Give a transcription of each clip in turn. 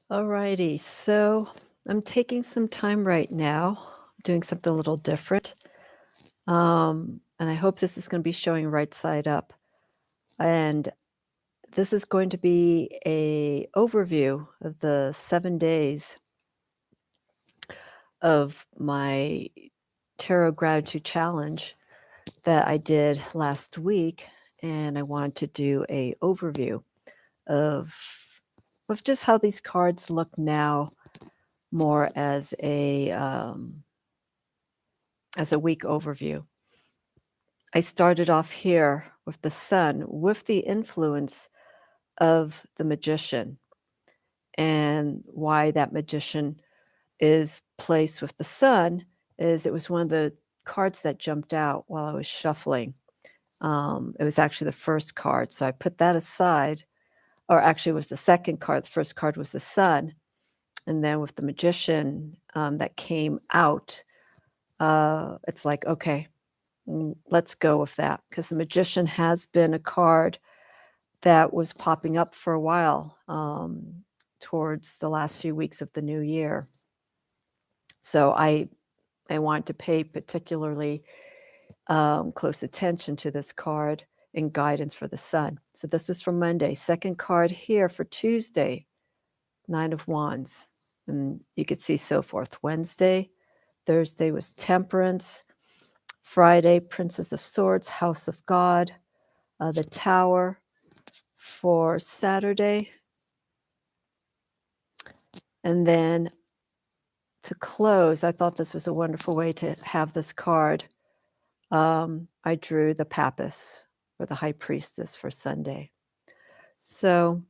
Alrighty, so I'm taking some time right now, doing something a little different. And I hope this is going to be showing right side up. And this is going to be a overview of the 7 days of my Tarot Gratitude Challenge that I did last week. And I want to do a overview of of just how these cards look now, more as a week overview. I started off here with the sun, with the influence of the magician, and why that magician is placed with the sun is it was one of the cards that jumped out while I was shuffling. It was actually the first card, so I put that aside, or actually it was the second card. The first card was the sun, and then with the magician that came out, it's like, okay, let's go with that, because the magician has been a card that was popping up for a while, towards the last few weeks of the new year. So I want to pay particularly close attention to this card and guidance for the sun. So this is for Monday. Second card here for Tuesday, Nine of Wands. And you could see so forth. Wednesday, Thursday was Temperance. Friday, Princess of Swords, House of God. The Tower for Saturday. And then to close, I thought this was a wonderful way to have this card. I drew the Papist, or the High Priestess, for Sunday. So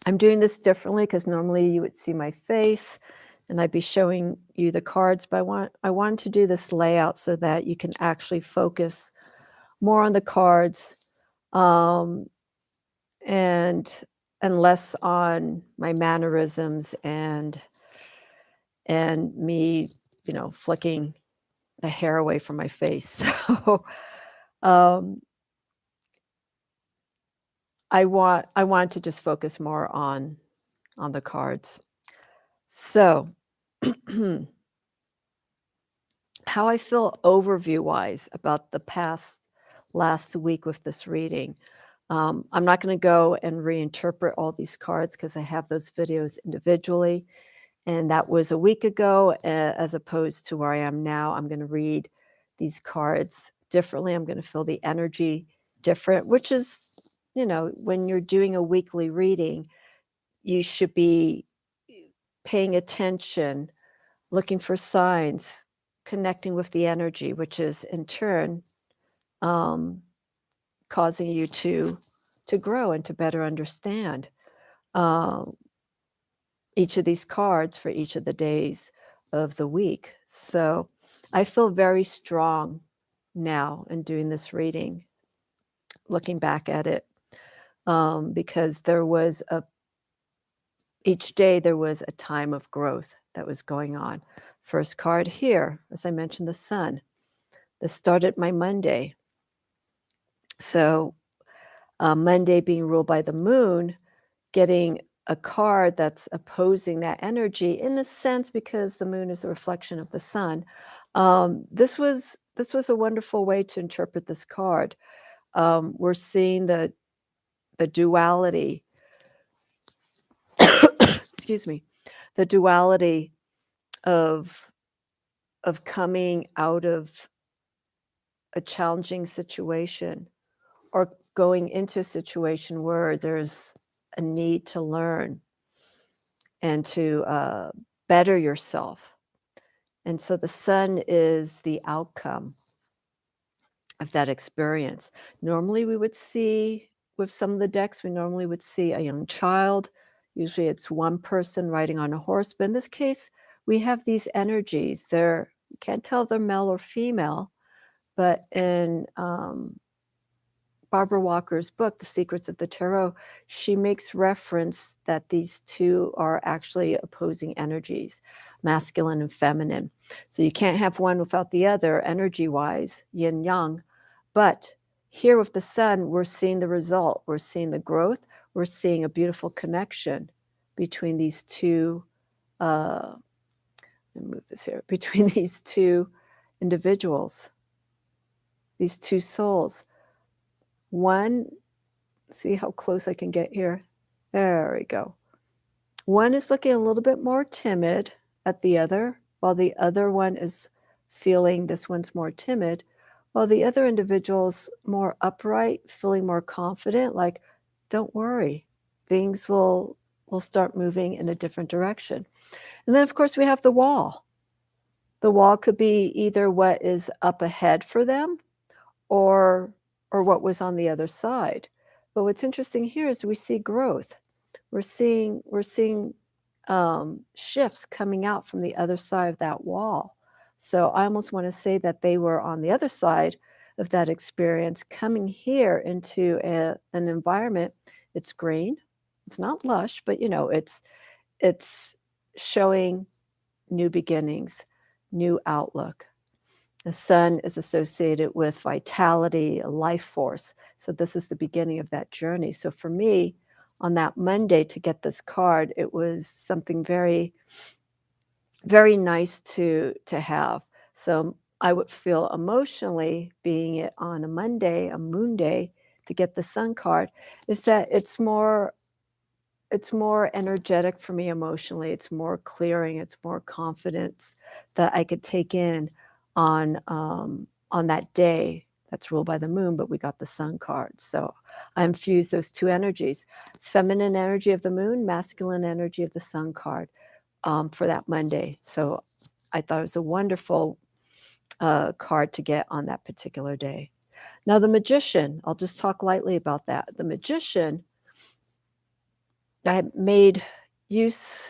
I'm doing this differently because normally you would see my face and I'd be showing you the cards, but I want to do this layout so that you can actually focus more on the cards, um, and less on my mannerisms and me, flicking the hair away from my face. So um, I want to just focus more on the cards. So how I feel overview wise about the last week with this reading. I'm not going to go and reinterpret all these cards because I have those videos individually. And that was a week ago, as opposed to where I am now. I'm going to read these cards differently. I'm going to feel the energy different, which is, when you're doing a weekly reading, you should be paying attention, looking for signs, connecting with the energy, which is in turn causing you to grow and to better understand um, each of these cards for each of the days of the week. So I feel very strong now in doing this reading, looking back at it, because each day there was a time of growth that was going on. First card here, as I mentioned, the sun. This started my Monday. So Monday being ruled by the moon, getting a card that's opposing that energy in a sense because the moon is a reflection of the sun. This was a wonderful way to interpret this card. We're seeing the duality. Excuse me, the duality of coming out of a challenging situation or going into a situation where there's a need to learn and to better yourself. And so the sun is the outcome of that experience. Normally we would see, with some of the decks, we normally would see a young child. Usually it's one person riding on a horse. But in this case, we have these energies. You can't tell if they're male or female, but in Barbara Walker's book, The Secrets of the Tarot, she makes reference that these two are actually opposing energies, masculine and feminine. So you can't have one without the other, energy-wise, yin yang. But here with the sun, we're seeing the result. We're seeing the growth. We're seeing a beautiful connection between these two, uh, let me move this here, between these two individuals, these two souls. One, see how close I can get here? There we go. One is looking a little bit more timid at the other, while the other one is feeling this one's more timid, while the other individual's more upright, feeling more confident, like, "Don't worry, things will start moving in a different direction." And then, of course, we have the wall. The wall could be either what is up ahead for them or what was on the other side. But what's interesting here is we see growth. We're seeing shifts coming out from the other side of that wall. So I almost want to say that they were on the other side of that experience, coming here into an environment. It's green, it's not lush, but it's showing new beginnings, new outlook. The sun is associated with vitality, a life force. So this is the beginning of that journey. So for me, on that Monday to get this card, it was something very, very nice to have. So I would feel emotionally being it on a Monday, a moon day, to get the sun card, is that it's more energetic for me emotionally, it's more clearing, it's more confidence that I could take in on that day that's ruled by the moon, but we got the sun card. So I infuse those two energies, feminine energy of the moon, masculine energy of the sun card, for that Monday. So I thought it was a wonderful card to get on that particular day. Now, the magician, I'll just talk lightly about that. The magician, I made use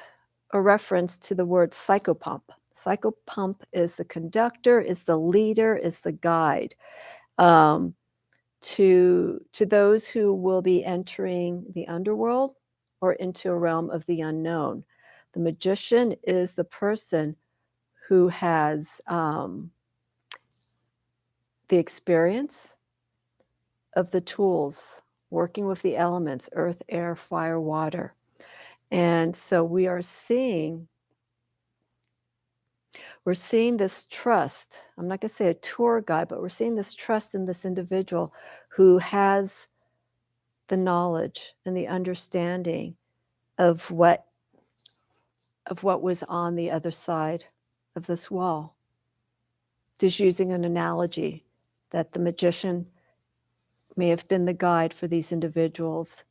a reference to the word psychopump. Psychopump is the conductor, is the leader, is the guide, um, to those who will be entering the underworld or into a realm of the unknown. The magician is the person who has the experience of the tools, working with the elements, earth, air, fire, water. And so we're seeing this trust. I'm not going to say a tour guide, but we're seeing this trust in this individual who has the knowledge and the understanding of what was on the other side of this wall. Just using an analogy, that the magician may have been the guide for these individuals.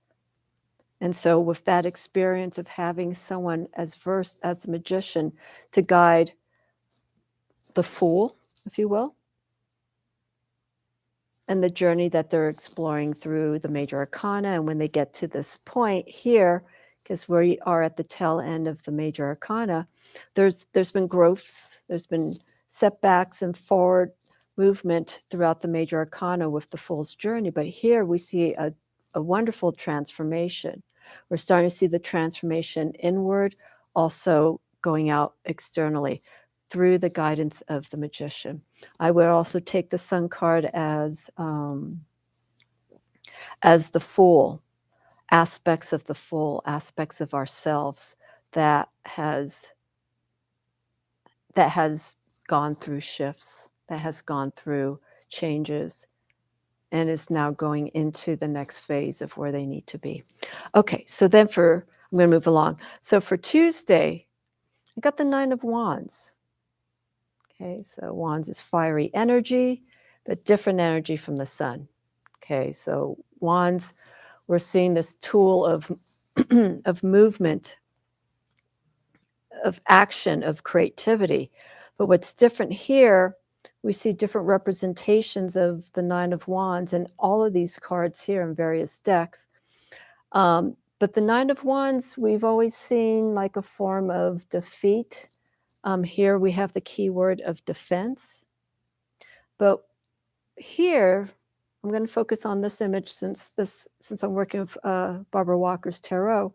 And so with that experience of having someone as versed as the magician to guide the fool, if you will, and the journey that they're exploring through the major arcana. And when they get to this point here, because we are at the tail end of the major arcana, there's been growths, there's been setbacks and forward movement throughout the major arcana with the fool's journey. But here we see a wonderful transformation. We're starting to see the transformation inward, also going out externally through the guidance of the magician. I would also take the sun card as the fool, aspects of the fool, aspects of ourselves that has gone through shifts, that has gone through changes, and is now going into the next phase of where they need to be. Okay, so then I'm going to move along. So for Tuesday, I got the Nine of Wands. Okay, so Wands is fiery energy, but different energy from the sun. Okay, so Wands, we're seeing this tool of of movement, of action, of creativity. But what's different here, we see different representations of the Nine of Wands and all of these cards here in various decks. But the Nine of Wands, we've always seen like a form of defeat. Here we have the key word of defense. But here, I'm going to focus on this image since I'm working with Barbara Walker's tarot.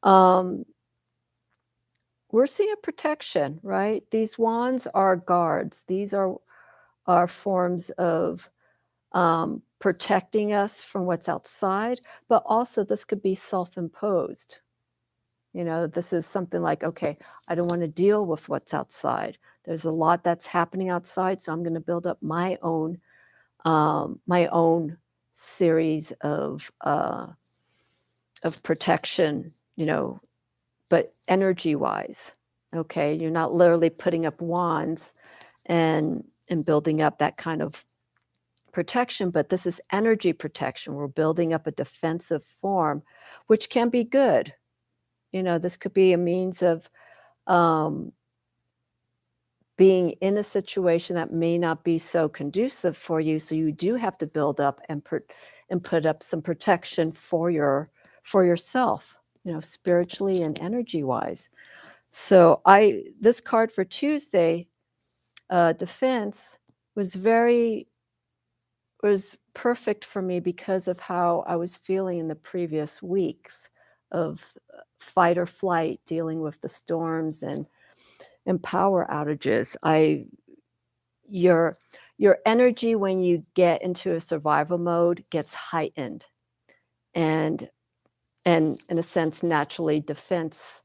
We're seeing a protection, right? These wands are guards. These are forms of protecting us from what's outside, but also this could be self-imposed. This is something like, okay, I don't want to deal with what's outside. There's a lot that's happening outside, so I'm going to build up my own series of protection, but energy wise. Okay, you're not literally putting up wands and building up that kind of protection, but this is energy protection. We're building up a defensive form, which can be good. This could be a means of um, being in a situation that may not be so conducive for you. So you do have to build up and put up some protection for yourself, spiritually and energy wise. So this card for Tuesday, defense, was was perfect for me because of how I was feeling in the previous weeks of fight or flight, dealing with the storms and power outages. I your your energy when you get into a survival mode gets heightened, and in a sense, naturally, defense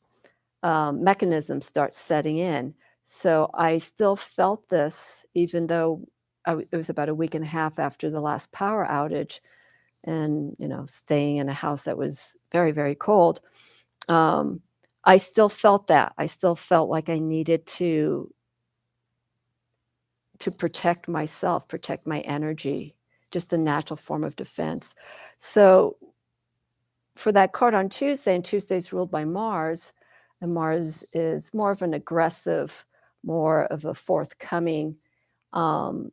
mechanisms start setting in. So I still felt this, even though it was about a week and a half after the last power outage, and staying in a house that was very, very cold. um, I still felt that. I still felt like I needed to protect myself, protect my energy, just a natural form of defense. So for that card on Tuesday, and Tuesday's ruled by Mars, and Mars is more of an aggressive, more of a forthcoming um,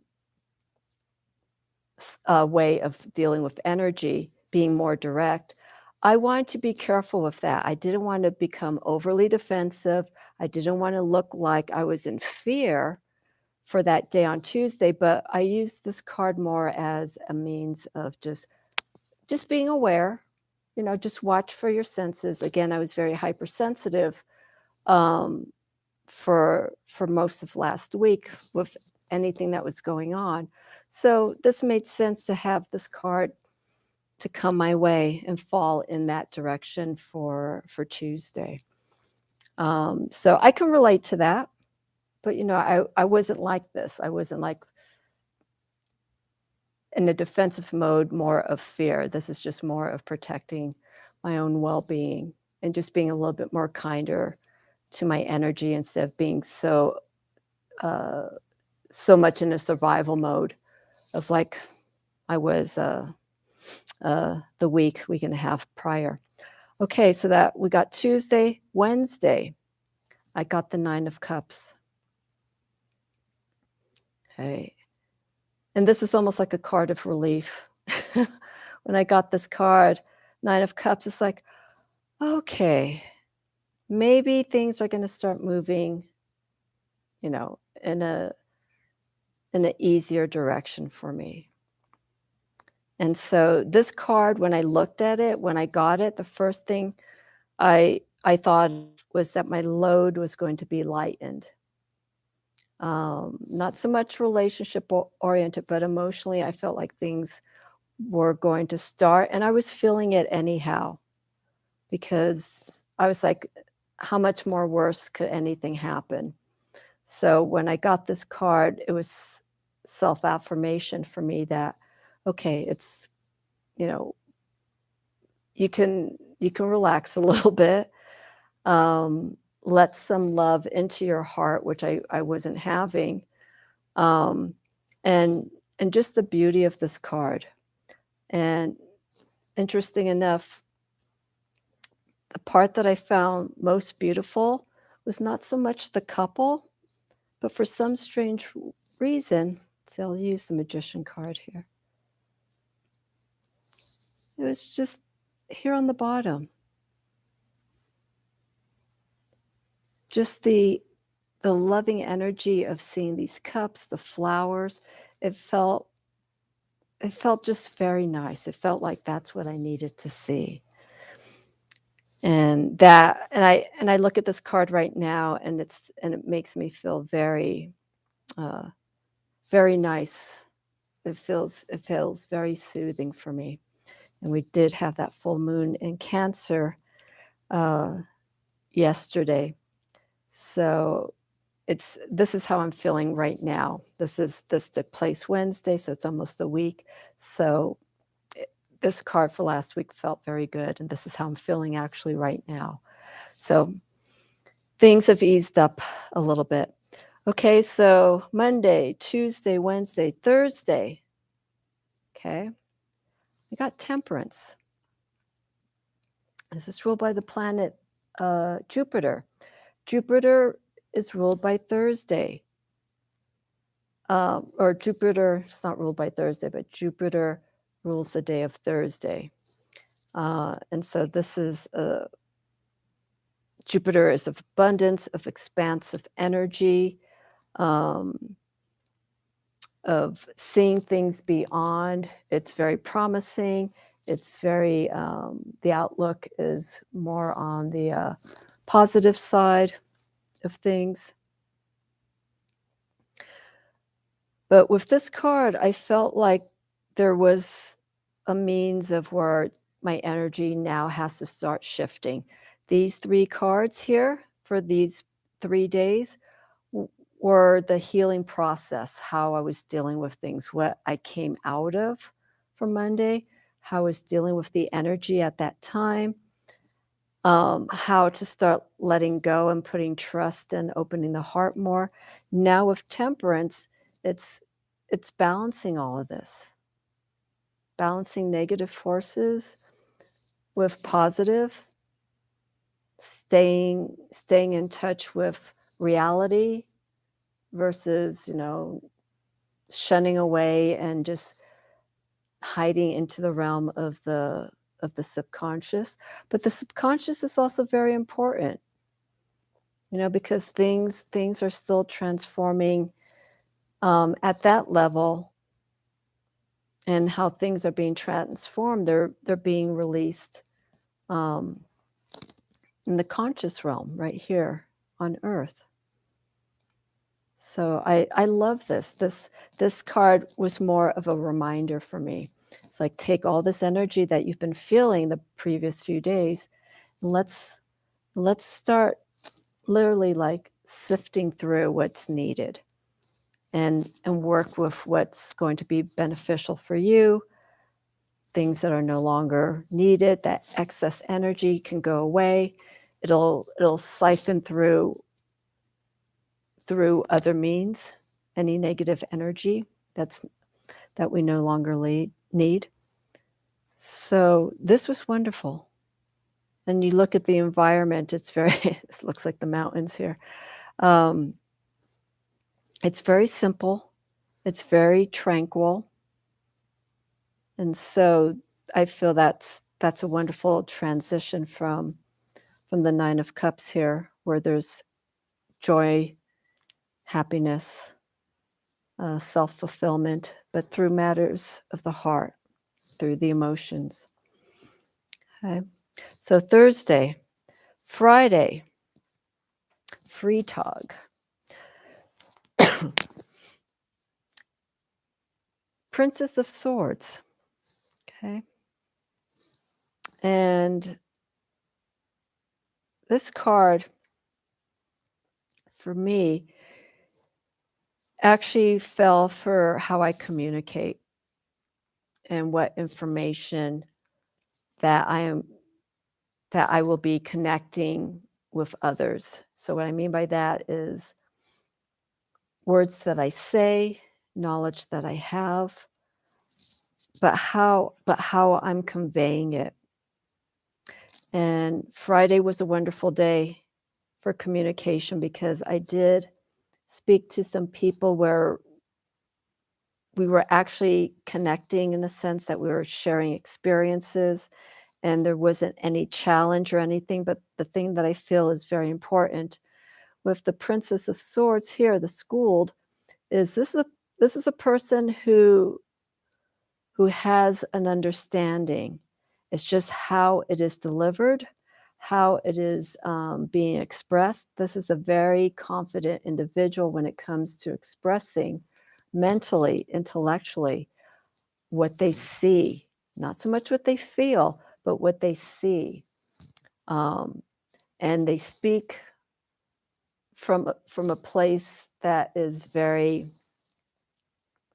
way of dealing with energy, being more direct. I wanted to be careful with that. I didn't want to become overly defensive. I didn't want to look like I was in fear for that day on Tuesday, but I used this card more as a means of just being aware, just watch for your senses. Again, I was very hypersensitive um, for most of last week with anything that was going on. So this made sense to have this card to come my way and fall in that direction for Tuesday. So I can relate to that, but I wasn't like this. I wasn't like in a defensive mode, more of fear. This is just more of protecting my own well-being and just being a little bit more kinder to my energy instead of being uh, so much in a survival mode of like I was the week and a half prior. Okay, so that we got Tuesday, Wednesday. I got the Nine of Cups. Okay, and this is almost like a card of relief. When I got this card, Nine of Cups, it's like, okay, maybe things are going to start moving, you know, in a in an easier direction for me. And so this card, when I looked at it, when I got it, the first thing I thought was that my load was going to be lightened. Not so much relationship oriented, but emotionally, I felt like things were going to start, and I was feeling it anyhow because I was like, how much more worse could anything happen? So when I got this card, it was self-affirmation for me that, okay, it's, you know, you can relax a little bit, let some love into your heart, which I wasn't having, um, and just the beauty of this card. And interesting enough, the part that I found most beautiful was not so much the couple, but for some strange reason, so I'll use the Magician card here. It was just here on the bottom, just the loving energy of seeing these cups, the flowers. It felt it felt just very nice. It felt like that's what I needed to see. And I look at this card right now, and it makes me feel very uh, very nice. It feels very soothing for me. And we did have that full moon in Cancer yesterday. So this is how I'm feeling right now. This took place Wednesday, so it's almost a week. So it, this card for last week felt very good, and this is how I'm feeling actually right now. So things have eased up a little bit. Okay, so Monday, Tuesday, Wednesday, Thursday. Okay, we got Temperance. This is ruled by the planet Jupiter. Jupiter is ruled by Thursday. Or Jupiter, it's not ruled by Thursday, but Jupiter rules the day of Thursday. And so this is Jupiter is of abundance, of expansive energy, um, of seeing things beyond. It's very promising. It's very, the outlook is more on the positive side of things. But with this card, I felt like there was a means of where my energy now has to start shifting. These 3 cards here for these 3 days were the healing process, how I was dealing with things, what I came out of from Monday, how I was dealing with the energy at that time, how to start letting go and putting trust and opening the heart more. Now with Temperance, it's it's balancing all of this, balancing negative forces with positive, staying in touch with reality versus, shunning away and just hiding into the realm of the subconscious. But the subconscious is also very important, because things are still transforming at that level, and how things are being transformed, they're being released um, in the conscious realm right here on Earth. So I love this. This card was more of a reminder for me. It's like take all this energy that you've been feeling the previous few days, and let's start literally like sifting through what's needed and work with what's going to be beneficial for you. Things that are no longer needed, that excess energy can go away. It'll siphon through other means, any negative energy that we no longer need. So this was wonderful. And you look at the environment, it's very it looks like the mountains here. Um, it's very simple. It's very tranquil. And so I feel that's a wonderful transition from the 9 of Cups here, where there's joy, happiness, self-fulfillment, but through matters of the heart, through the emotions. Okay. So Thursday, Friday, free tog. Princess of Swords. Okay. And this card, for me, actually fell for how I communicate and what information that I will be connecting with others. So what I mean by that is words that I say, knowledge that I have, but how I'm conveying it. And Friday was a wonderful day for communication because I did speak to some people where we were actually connecting in a sense that we were sharing experiences and there wasn't any challenge or anything. But the thing that I feel is very important with the Princess of Swords here, the Schooled, is this is a person who has an understanding. It's just how it is delivered, how it is being expressed. This is a very confident individual when it comes to expressing mentally, intellectually, what they see, not so much what they feel, but what they see. Um, and they speak from a place that is very,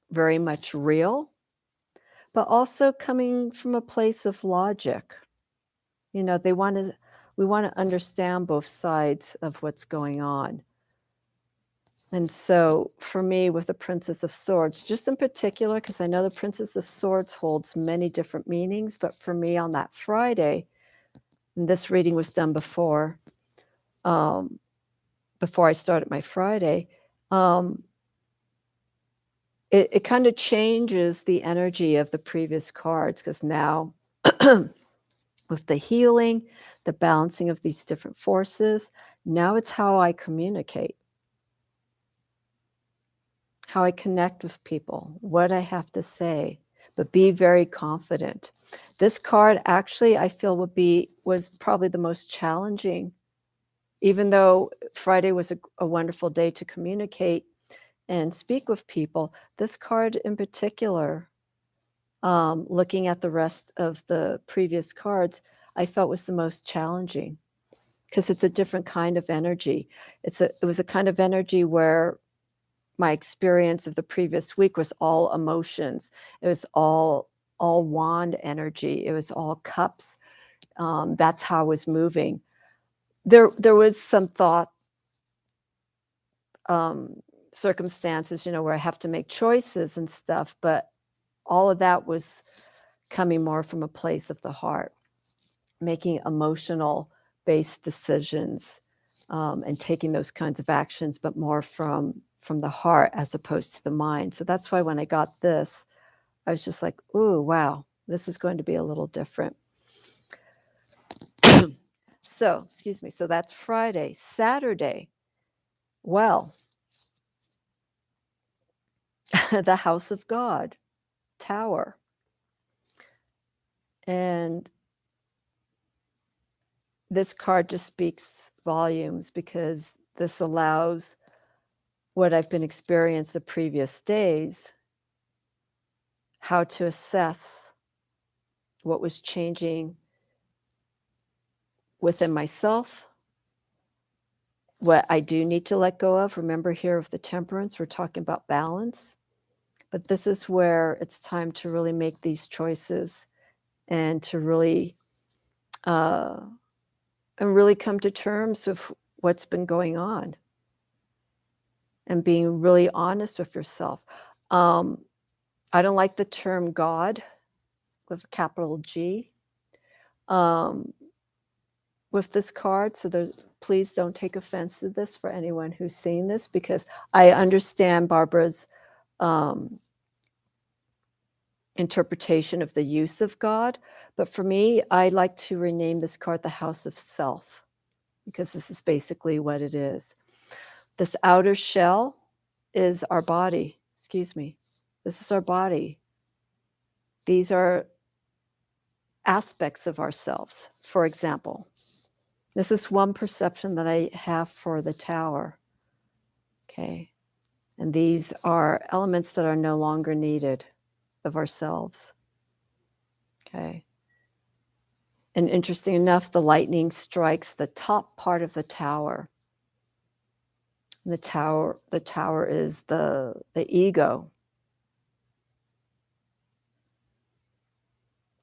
very much real, but also coming from a place of logic. You know, we wanna understand both sides of what's going on. And so, for me, with the Princess of Swords, just in particular, because I know the Princess of Swords holds many different meanings, but for me on that Friday, and this reading was done um, before I started my Friday, um, it kinda changes the energy of the previous cards because now with the healing, the balancing of these different forces, now it's how I communicate, how I connect with people, what I have to say, but be very confident. This card actually I feel was probably the most challenging, even though Friday was a wonderful day to communicate and speak with people. This card in particular, looking at the rest of the previous cards, I felt was the most challenging because it's a different kind of energy. It was a kind of energy where my experience of the previous week was all emotions. It was all wand energy. It was all cups. That's how I was moving. There was some thought um, circumstances, you know, where I have to make choices and stuff, but all of that was coming more from a place of the heart, making emotional based decisions and taking those kinds of actions, but more from the heart as opposed to the mind. So that's why when I got this, I was just like, "Ooh, wow, this is going to be a little different." So, excuse me. So that's Friday. Saturday. Well, the house of God, tower. And this card just speaks volumes because this allows what I've been experienced the previous days, how to assess what was changing within myself, what I do need to let go of. Remember, here with the temperance, we're talking about balance, but this is where it's time to really make these choices and to really uh, and really come to terms with what's been going on and being really honest with yourself. Um, I don't like the term God with a capital G um, with this card. So please don't take offense to this for anyone who's seeing this because I understand Barbara's um, interpretation of the use of God. But for me, I like to rename this card the House of Self because this is basically what it is. This outer shell is our body. Excuse me. This is our body. These are aspects of ourselves. For example, this is one perception that I have for the tower. Okay. And these are elements that are no longer needed of ourselves. Okay. And interesting enough, the lightning strikes the top part of the tower. And the tower is the ego,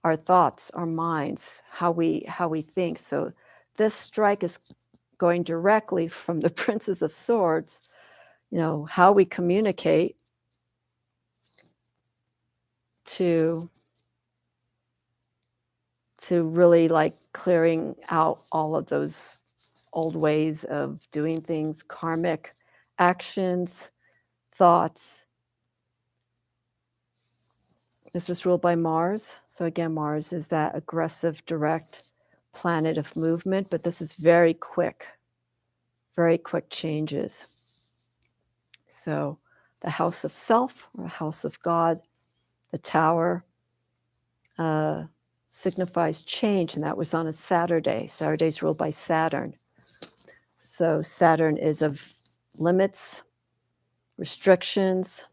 our thoughts, our minds, how we think. So this strike is going directly from the Princess of Swords, you know, how we communicate to really like clearing out all of those old ways of doing things, karmic actions, thoughts. This is ruled by Mars. So again, Mars is that aggressive, direct planet of movement, but this is very quick changes. So the house of self or house of God, the tower, uh, signifies change, and that was on a Saturday. Saturday's ruled by Saturn. So Saturn is of limits, restrictions,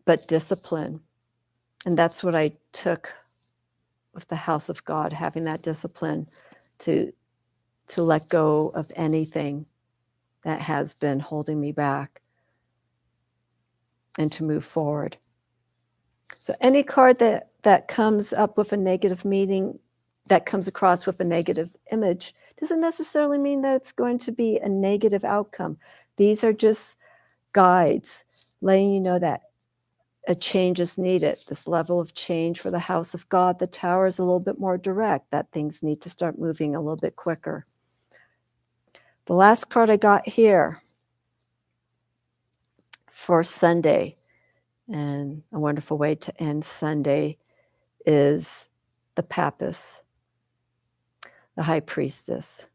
but discipline. And that's what I took with the house of God, having that discipline to to let go of anything that has been holding me back and to move forward. So any card that comes up with a negative meaning, that comes across with a negative image, doesn't necessarily mean that it's going to be a negative outcome. These are just guides letting you know that a change is needed. This level of change for the house of God, the tower, is a little bit more direct, that things need to start moving a little bit quicker. The last card I got here for Sunday, and a wonderful way to end Sunday, is the Papist, the High Priestess.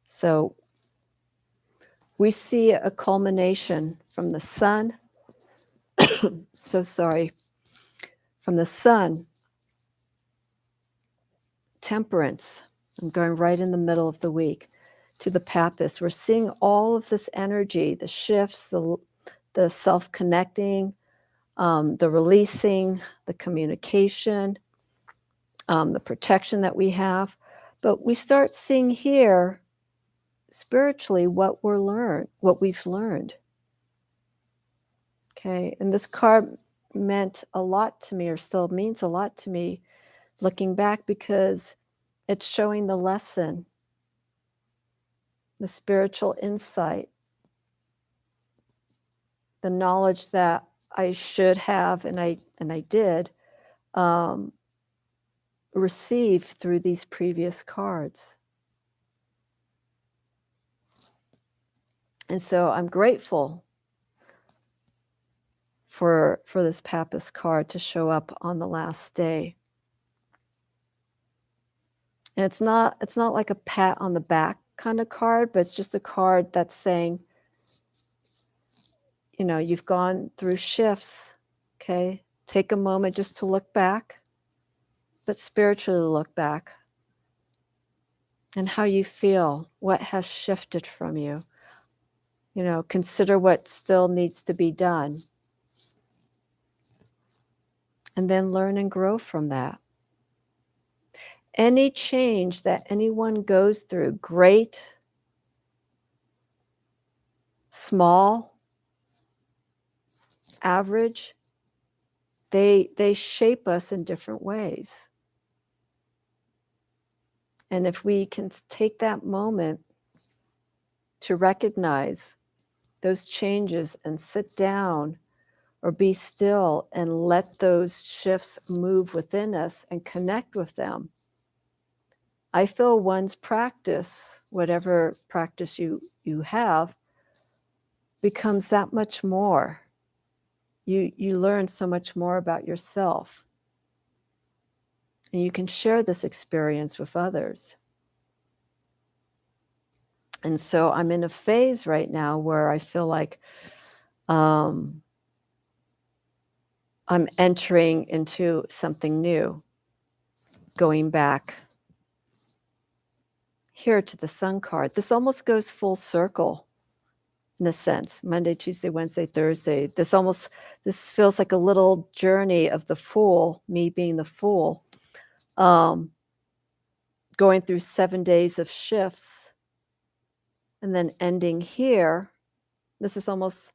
So we see a culmination from the sun. So sorry. From the sun, temperance. I'm going right in the middle of the week to the Papist. We're seeing all of this energy, the shifts, the self-connecting, the releasing, the communication, the protection that we have. But we start seeing here spiritually what we've learned. Okay, and this card meant a lot to me, or still means a lot to me, looking back, because it's showing the lesson, the spiritual insight, the knowledge that I should have, and I did receive through these previous cards. And so I'm grateful for this Papist card to show up on the last day. And it's not like a pat on the back kind of card, but it's just a card that's saying, you know, you've gone through shifts, okay? Take a moment just to look back, but spiritually look back, and how you feel, what has shifted from you. You know, consider what still needs to be done, and then learn and grow from that. Any change that anyone goes through, great, small, average, they shape us in different ways. And if we can take that moment to recognize those changes and sit down or be still and let those shifts move within us and connect with them, I feel one's practice, whatever practice you have, becomes that much more. You learn so much more about yourself. And you can share this experience with others. And so I'm in a phase right now where I feel like I'm entering into something new, going back here to the Sun card. This almost goes full circle in a sense. Monday, Tuesday, Wednesday, Thursday. This feels like a little journey of the Fool, me being the Fool, going through 7 days of shifts and then ending here. This is almost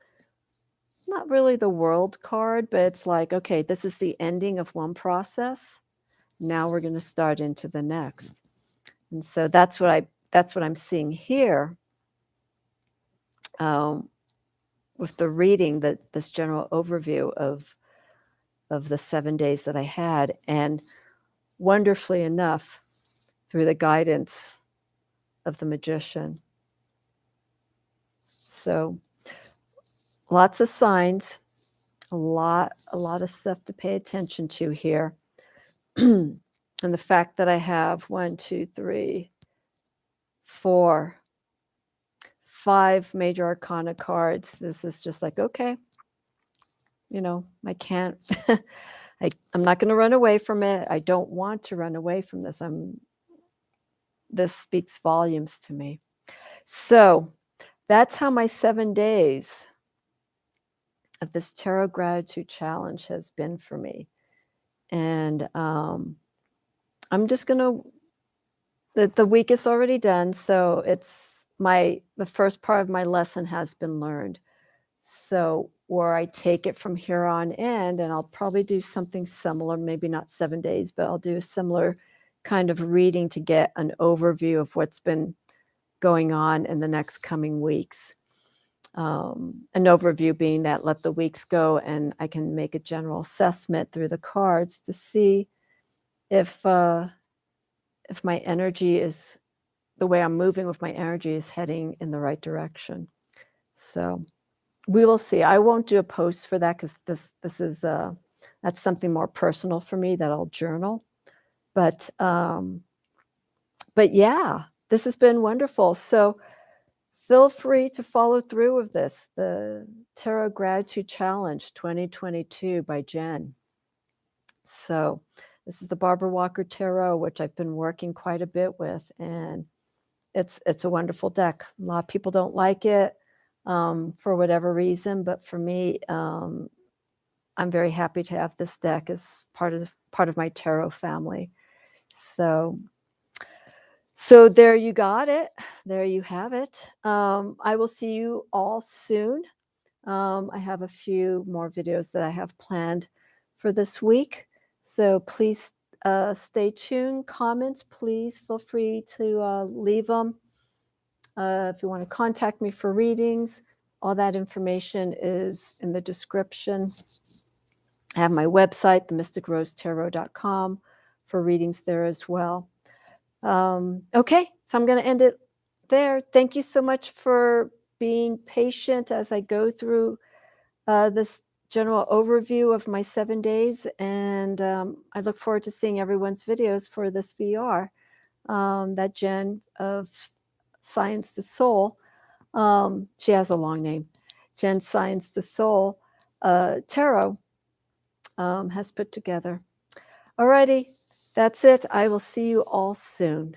not really the World card, but it's like, okay, this is the ending of one process. Now we're going to start into the next. And so that's what I'm seeing here, with the reading, this general overview of the 7 days that I had, and wonderfully enough, through the guidance of the magician. So lots of signs, a lot of stuff to pay attention to here. And the fact that I have 1, 2, 3, 4, 5 major arcana cards, this is just like, okay, you know, I can't, I'm not going to run away from it. I don't want to run away from this. This speaks volumes to me. So that's how my 7 days of this Tarot Gratitude Challenge has been for me. And I'm just going to the week is already done, so the first part of my lesson has been learned. So, where I take it from here on in, and I'll probably do something similar, maybe not 7 days, but I'll do a similar kind of reading to get an overview of what's been going on in the next coming weeks. An overview being that let the weeks go and I can make a general assessment through the cards to see if my energy is the way I'm moving with my energy is heading in the right direction. So we will see. I won't do a post for that because this is that's something more personal for me that I'll journal. But yeah, this has been wonderful. So feel free to follow through with this, the Tarot Gratitude Challenge 2022 by Jen. So this is the Barbara Walker Tarot, which I've been working quite a bit with, and it's a wonderful deck. A lot of people don't like it for whatever reason, but for me, I'm very happy to have this deck as part of my tarot family. So there you got it. There you have it. I will see you all soon. I have a few more videos that I have planned for this week. So please stay tuned. Comments, please feel free to leave them. If you want to contact me for readings, all that information is in the description. I have my website, themysticrosetarot.com, for readings there as well. Okay, so I'm going to end it there. Thank you so much for being patient as I go through this general overview of my 7 days, and I look forward to seeing everyone's videos for this VR. That Jen of Science to Soul, she has a long name, Jen Science to Soul Tarot has put together. Alrighty, that's it. I will see you all soon.